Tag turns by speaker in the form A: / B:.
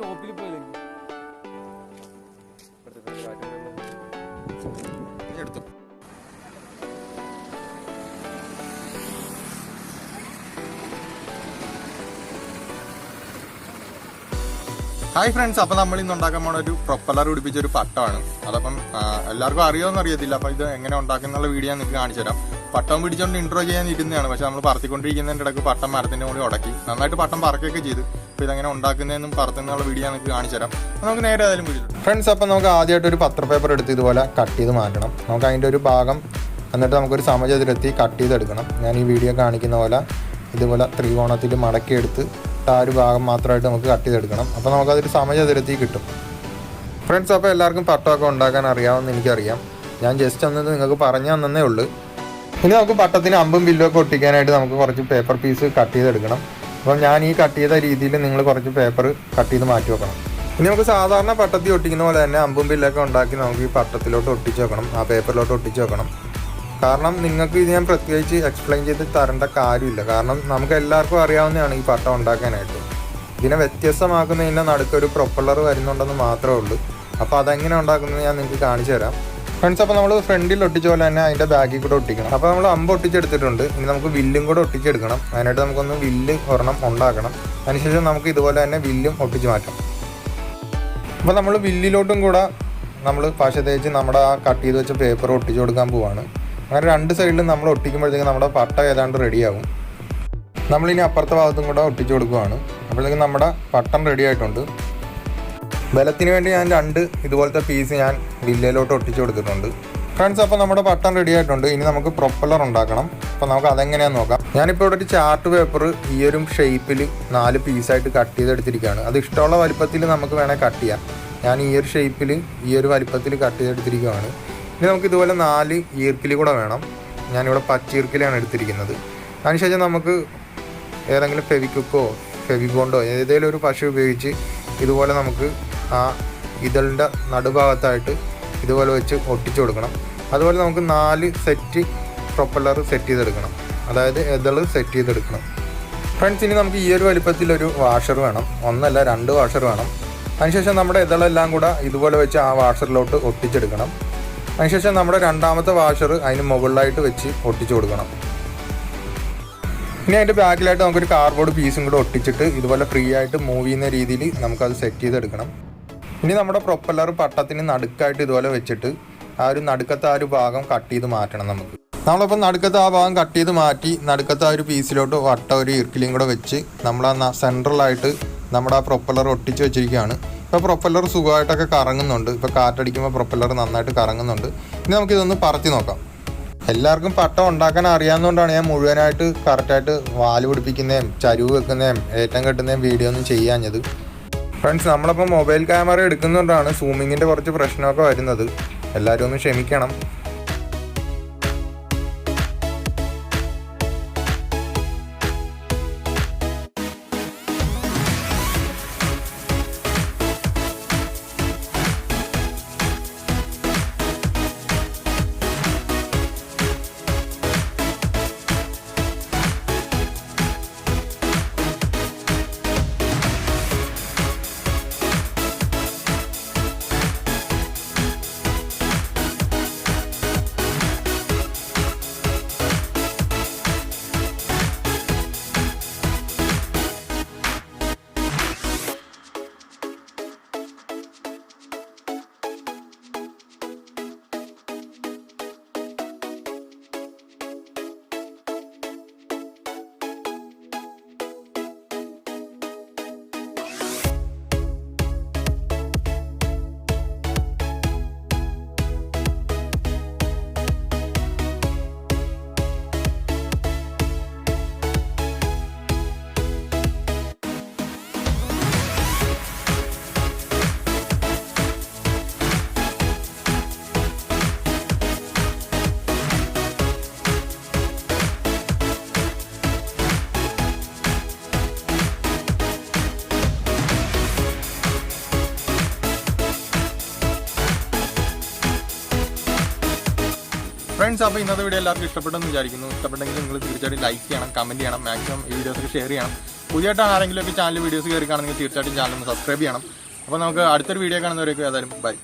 A: ടോപ്പിൽ പോയില്ലേ
B: എടുത്തു. ഹായ് ഫ്രണ്ട്സ്, അപ്പൊ നമ്മൾ ഇന്ന് ഉണ്ടാക്കാൻ പോണ ഒരു പ്രൊപ്പല്ലർ പിടിപ്പിച്ച ഒരു പട്ടമാണ്. അതപ്പം എല്ലാവർക്കും അറിയാമെന്ന് അറിയത്തില്ല. അപ്പൊ ഇത് എങ്ങനെ ഉണ്ടാക്കുന്ന വീഡിയോ നിങ്ങൾക്ക് കാണിച്ചു തരാം. പട്ടം പിടിച്ചോണ്ട് ഇൻട്രോ ചെയ്യാൻ ഇരുന്നതാണ്, പക്ഷെ നമ്മൾ പറത്തിക്കൊണ്ടിരിക്കുന്നതിന്റെ ഇടയ്ക്ക് പട്ടം മരത്തിന്റെ കൂടി ഉടക്കി നന്നായിട്ട് പട്ടം പറക്കുകയൊക്കെ ചെയ്ത്. അപ്പൊ ഇതെങ്ങനെ ഉണ്ടാക്കുന്നതെന്നും പറത്തുന്നുള്ള വീഡിയോ നിങ്ങൾക്ക് കാണിച്ചു തരാം. നമുക്ക് നേരെ ഏതായാലും വീഡിയോ ഫ്രണ്ട്സ്. അപ്പൊ നമുക്ക് ആദ്യമായിട്ട് ഒരു പത്ര പേപ്പർ എടുത്ത് ഇതുപോലെ കട്ട് ചെയ്ത് മാറ്റണം. നമുക്ക് അതിന്റെ ഒരു ഭാഗം എന്നിട്ട് നമുക്കൊരു സമചതുരത്തിൽ കട്ട് ചെയ്തെടുക്കണം. ഞാൻ ഈ വീഡിയോ കാണിക്കുന്ന പോലെ ഇതുപോലെ ത്രികോണത്തിൽ മടക്കിയെടുത്ത് ആ ഒരു ഭാഗം മാത്രമായിട്ട് നമുക്ക് കട്ട് ചെയ്തെടുക്കണം. അപ്പോൾ നമുക്കതൊരു സമചതുരത്തിൽ കിട്ടും ഫ്രണ്ട്സ്. അപ്പോൾ എല്ലാവർക്കും പട്ടമൊക്കെ ഉണ്ടാക്കാൻ അറിയാമെന്ന് എനിക്കറിയാം. ഞാൻ ജസ്റ്റ് ഒന്ന് നിങ്ങൾക്ക് പറഞ്ഞു തന്നേ ഉള്ളൂ. ഇനി നമുക്ക് പട്ടത്തിന് അമ്പും ബില്ലും ഒക്കെ ഒട്ടിക്കാനായിട്ട് നമുക്ക് കുറച്ച് പേപ്പർ പീസ് കട്ട് ചെയ്തെടുക്കണം. അപ്പം ഞാൻ ഈ കട്ട് ചെയ്ത രീതിയിൽ നിങ്ങൾ കുറച്ച് പേപ്പർ കട്ട് ചെയ്ത് മാറ്റി വെക്കണം. ഇനി നമുക്ക് സാധാരണ പട്ടത്തിൽ ഒട്ടിക്കുന്ന പോലെ തന്നെ അമ്പും ബില്ലൊക്കെ ഉണ്ടാക്കി നമുക്ക് ഈ പട്ടത്തിലോട്ട് ഒട്ടിച്ച് വെക്കണം, ആ പേപ്പറിലോട്ട് ഒട്ടിച്ച് വെക്കണം. കാരണം നിങ്ങൾക്ക് ഇത് ഞാൻ പ്രത്യേകിച്ച് എക്സ്പ്ലെയിൻ ചെയ്ത് തരേണ്ട കാര്യമില്ല. കാരണം നമുക്ക് എല്ലാവർക്കും അറിയാവുന്നതാണ് ഈ പട്ടം ഉണ്ടാക്കാനായിട്ട്. ഇതിനെ വ്യത്യസ്തമാക്കുന്നതിൻ്റെ നടുക്കൊരു പ്രൊപ്പല്ലർ വരുന്നുണ്ടെന്ന് മാത്രമേ ഉള്ളൂ. അപ്പോൾ അതെങ്ങനെ ഉണ്ടാക്കുന്നത് ഞാൻ നിങ്ങൾക്ക് കാണിച്ചു തരാം ഫ്രണ്ട്സ്. അപ്പോൾ നമ്മൾ ഫ്രണ്ടിൽ ഒട്ടിച്ച പോലെ തന്നെ അതിൻ്റെ ബാക്കിൽ കൂടെ ഒട്ടിക്കണം. അപ്പോൾ നമ്മൾ അമ്പ് ഒട്ടിച്ചെടുത്തിട്ടുണ്ട്. ഇനി നമുക്ക് വില്ലും കൂടെ ഒട്ടിച്ചെടുക്കണം. അതിനായിട്ട് നമുക്കൊന്ന് വില്ല് ഒരെണ്ണം ഉണ്ടാക്കണം. അതിനുശേഷം നമുക്ക് ഇതുപോലെ തന്നെ വില്ലും ഒട്ടിച്ച് മാറ്റാം. അപ്പോൾ നമ്മൾ വില്ലിലോട്ടും കൂടെ നമ്മൾ പശ തേച്ച് നമ്മുടെ ആ കട്ട് ചെയ്ത് വെച്ച പേപ്പർ ഒട്ടിച്ചു കൊടുക്കാൻ പോവാണ്. അങ്ങനെ രണ്ട് സൈഡിലും നമ്മൾ ഒട്ടിക്കുമ്പോഴത്തേക്കും നമ്മുടെ പട്ട ഏതാണ്ട് റെഡിയാവും. നമ്മളിനി അപ്പുറത്തെ ഭാഗത്തും കൂടെ ഒട്ടിച്ചു കൊടുക്കുകയാണ്. അപ്പോഴത്തേക്കും നമ്മുടെ പട്ടം റെഡി ആയിട്ടുണ്ട്. ബലത്തിന് വേണ്ടി ഞാൻ രണ്ട് ഇതുപോലത്തെ പീസ് ഞാൻ വില്ലയിലോട്ട് ഒട്ടിച്ചു കൊടുത്തിട്ടുണ്ട് ഫ്രണ്ട്സ്. അപ്പോൾ നമ്മുടെ പട്ടം റെഡി ആയിട്ടുണ്ട്. ഇനി നമുക്ക് പ്രൊപ്പല്ലർ ഉണ്ടാക്കണം. അപ്പോൾ നമുക്ക് അതെങ്ങനെയാണെന്ന് നോക്കാം. ഞാനിപ്പോൾ ഇവിടെ ഒരു ചാർട്ട് പേപ്പർ ഈ ഒരു ഷേപ്പിൽ 4 പീസായിട്ട് കട്ട് ചെയ്തെടുത്തിരിക്കുകയാണ്. അത് ഇഷ്ടമുള്ള വലിപ്പത്തിൽ നമുക്ക് വേണേൽ കട്ട് ചെയ്യാം. ഞാൻ ഈ ഒരു ഷേപ്പിൽ ഈ ഒരു വലിപ്പത്തിൽ കട്ട് ചെയ്തെടുത്തിരിക്കുകയാണ്. ഇനി നമുക്ക് ഇതുപോലെ 4 ഈർക്കിലി കൂടെ വേണം. ഞാനിവിടെ പച്ചീർക്കിലാണ് എടുത്തിരിക്കുന്നത്. അതിനുശേഷം നമുക്ക് ഏതെങ്കിലും ഫെവിക്വിക്കോ ഫെവിബോണ്ടോ ഏതെങ്കിലും ഒരു പശ ഉപയോഗിച്ച് ഇതുപോലെ നമുക്ക് ആ ഇതളിൻ്റെ നടുഭാഗത്തായിട്ട് ഇതുപോലെ വെച്ച് ഒട്ടിച്ചു കൊടുക്കണം. അതുപോലെ നമുക്ക് 4 സെറ്റ് പ്രൊപ്പല്ലർ സെറ്റ് ചെയ്തെടുക്കണം, അതായത് ഇതള് സെറ്റ് ചെയ്തെടുക്കണം ഫ്രണ്ട്സ്. ഇനി നമുക്ക് ഈ ഒരു വലിപ്പത്തിലൊരു വാഷർ വേണം, ഒന്നല്ല 2 വാഷർ വേണം. അതിനുശേഷം നമ്മുടെ ഇതളെല്ലാം കൂടെ ഇതുപോലെ വെച്ച് ആ വാഷറിലോട്ട് ഒട്ടിച്ചെടുക്കണം. അതിനുശേഷം നമ്മുടെ രണ്ടാമത്തെ വാഷർ അതിന് മുകളിലായിട്ട് വെച്ച് ഒട്ടിച്ചു കൊടുക്കണം. ഇനി അതിൻ്റെ ബാക്കിലായിട്ട് നമുക്കൊരു കാർഡ്ബോർഡ് പീസും കൂടെ ഒട്ടിച്ചിട്ട് ഇതുപോലെ ഫ്രീ ആയിട്ട് മൂവ് ചെയ്യുന്ന രീതിയിൽ നമുക്കത് സെറ്റ് ചെയ്തെടുക്കണം. ഇനി നമ്മുടെ പ്രൊപ്പല്ലർ പട്ടത്തിന് നടുക്കായിട്ട് ഇതുപോലെ വെച്ചിട്ട് ആ ഒരു നടുക്കത്തെ ആ ഒരു ഭാഗം കട്ട് ചെയ്ത് മാറ്റണം. നമ്മളിപ്പോൾ നടുക്കത്തെ ആ ഭാഗം കട്ട് ചെയ്ത് മാറ്റി നടുക്കത്തെ ആ ഒരു പീസിലോട്ട് വട്ട ഒരു ഇർക്കിലിയും കൂടെ വെച്ച് നമ്മൾ ആ സെൻട്രലായിട്ട് നമ്മുടെ ആ പ്രൊപ്പല്ലർ ഒട്ടിച്ച് വെച്ചിരിക്കുകയാണ്. ഇപ്പോൾ പ്രൊപ്പല്ലർ സുഖമായിട്ടൊക്കെ കറങ്ങുന്നുണ്ട്. ഇപ്പോൾ കാറ്റടിക്കുമ്പോൾ പ്രൊപ്പല്ലർ നന്നായിട്ട് കറങ്ങുന്നുണ്ട്. ഇനി നമുക്കിതൊന്ന് പറത്തി നോക്കാം. എല്ലാവർക്കും പട്ടം ഉണ്ടാക്കാൻ അറിയാവുന്നതുകൊണ്ടാണ് ഞാൻ മുഴുവനായിട്ട് കറക്റ്റായിട്ട് വാല് പിടിപ്പിക്കുന്നതും ചരിവ് വെക്കുന്നതും ഏറ്റം കെട്ടുന്നതും വീഡിയോ ഒന്നും ചെയ്യാഞ്ഞത് ഫ്രണ്ട്സ്. നമ്മളിപ്പോൾ മൊബൈൽ ക്യാമറ എടുക്കുന്നതുകൊണ്ടാണ് സൂമിങ്ങിൻ്റെ കുറച്ച് പ്രശ്നമൊക്കെ വരുന്നത്. എല്ലാവരും ഒന്ന് ക്ഷമിക്കണം. ഫ്രണ്ട്സ്, അപ്പോൾ ഇന്നത്തെ വീഡിയോ എല്ലാവർക്കും ഇഷ്ടപ്പെട്ടെന്ന് വിചാരിക്കുന്നു. ഇഷ്ടപ്പെട്ടെങ്കിൽ നിങ്ങൾ തീർച്ചയായിട്ടും ലൈക്ക് ചെയ്യണം, കമൻറ്റ് ചെയ്യണം, മാക്സിമം ഈ വീഡിയോസൊക്കെ ഷെയർ ചെയ്യണം. പുതിയതായിട്ടാണ് ആരെങ്കിലും ഒക്കെ ചാനൽ വീഡിയോസ് കയറി കാണുന്നെങ്കിൽ തീർച്ചയായിട്ടും ചാനൽ ഒന്ന് സബ്സ്ക്രൈബ് ചെയ്യണം. അപ്പോൾ നമുക്ക് അടുത്തൊരു വീഡിയോ കാണുന്നവരേക്കും ഏതായാലും ബൈ.